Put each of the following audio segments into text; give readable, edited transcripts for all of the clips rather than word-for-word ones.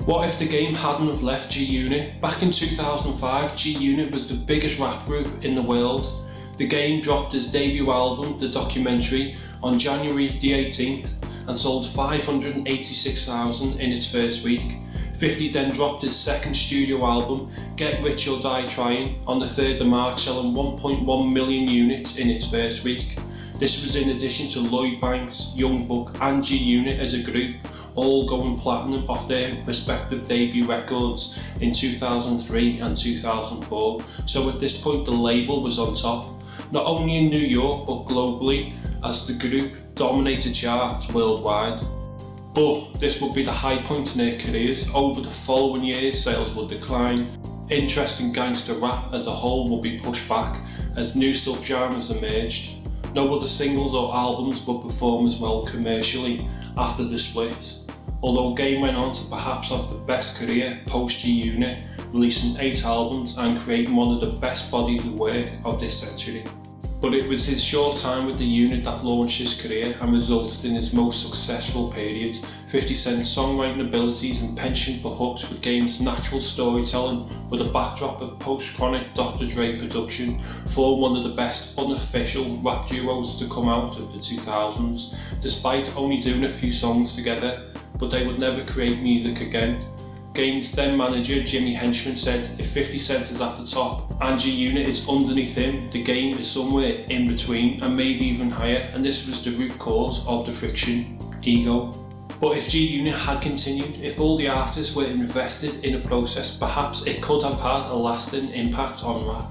What if the game hadn't have left G-Unit? Back in 2005, G-Unit was the biggest rap group in the world. The game dropped its debut album, The Documentary, on January the 18th and sold 586,000 in its first week. 50 then dropped his second studio album, Get Rich or Die Trying, on the 3rd of March, selling 1.1 million units in its first week. This was in addition to Lloyd Banks, Young Buck and G-Unit as a group, all going platinum off their respective debut records in 2003 and 2004. So at this point the label was on top, not only in New York but globally, as the group dominated charts worldwide. But this would be the high point in their careers. Over the following years, sales would decline. Interest in gangster rap as a whole would be pushed back as new subgenres emerged. No other singles or albums would perform as well commercially after the split, although Game went on to perhaps have the best career post G-Unit, releasing 8 albums and creating one of the best bodies of work of this century. But it was his short time with the unit that launched his career and resulted in his most successful period. 50 Cent's songwriting abilities and penchant for hooks with Game's natural storytelling, with a backdrop of post-chronic Dr. Dre production, formed one of the best unofficial rap duos to come out of the 2000s, despite only doing a few songs together, but they would never create music again. Game's then manager Jimmy Henchman said, if 50 Cent is at the top and G-Unit is underneath him, the Game is somewhere in between and maybe even higher, and this was the root cause of the friction: ego. But if G-Unit had continued, if all the artists were invested in a process, perhaps it could have had a lasting impact on rap.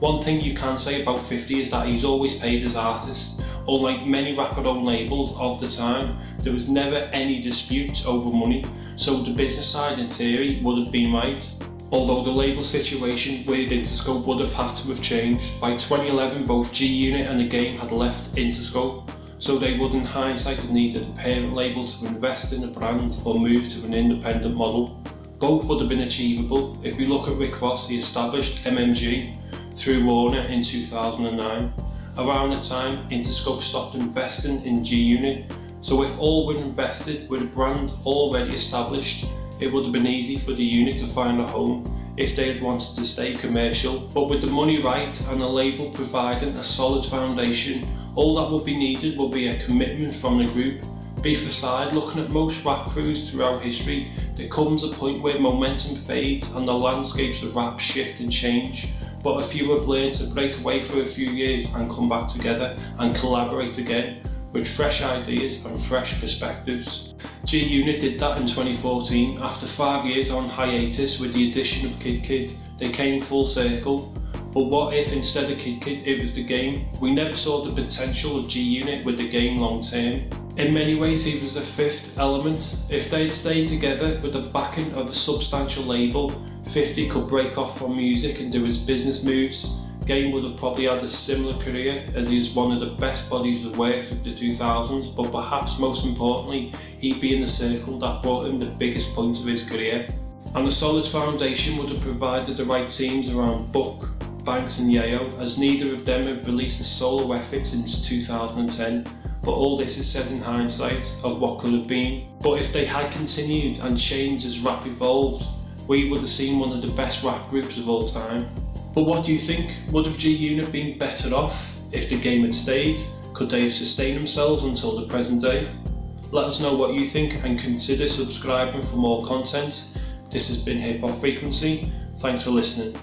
One thing you can say about 50 is that he's always paid his artists. Unlike many rapper-owned labels of the time, there was never any dispute over money, so the business side in theory would have been right. Although the label situation with Interscope would have had to have changed. By 2011 both G-Unit and the Game had left Interscope, so they would in hindsight have needed a parent label to invest in a brand or move to an independent model. Both would have been achievable. If we look at Rick Ross, he established MMG through Warner in 2009. Around the time Interscope stopped investing in G-Unit, so if all were invested with a brand already established, it would have been easy for the unit to find a home if they had wanted to stay commercial. But with the money right and the label providing a solid foundation, all that would be needed will be a commitment from the group. Beef aside, looking at most rap crews throughout history, there comes a point where momentum fades and the landscapes of rap shift and change. But a few have learned to break away for a few years and come back together and collaborate again with fresh ideas and fresh perspectives. G-Unit did that in 2014. After 5 years on hiatus with the addition of Kid Kid, they came full circle. But what if instead of Kid Kid it was the Game? We never saw the potential of G-Unit with the Game long term. In many ways he was the fifth element. If they had stayed together with the backing of a substantial label, 50 could break off from music and do his business moves. Game would have probably had a similar career, as he is one of the best bodies of works of the 2000s, but perhaps most importantly, he'd be in the circle that brought him the biggest point of his career. And the solid foundation would have provided the right teams around Buck, Banks and Yayo, as neither of them have released a solo effort since 2010. But all this is said in hindsight of what could have been. But if they had continued and changed as rap evolved, we would have seen one of the best rap groups of all time. But what do you think? Would have G-Unit been better off if the Game had stayed? Could they have sustained themselves until the present day? Let us know what you think and consider subscribing for more content. This has been Hip Hop Frequency. Thanks for listening.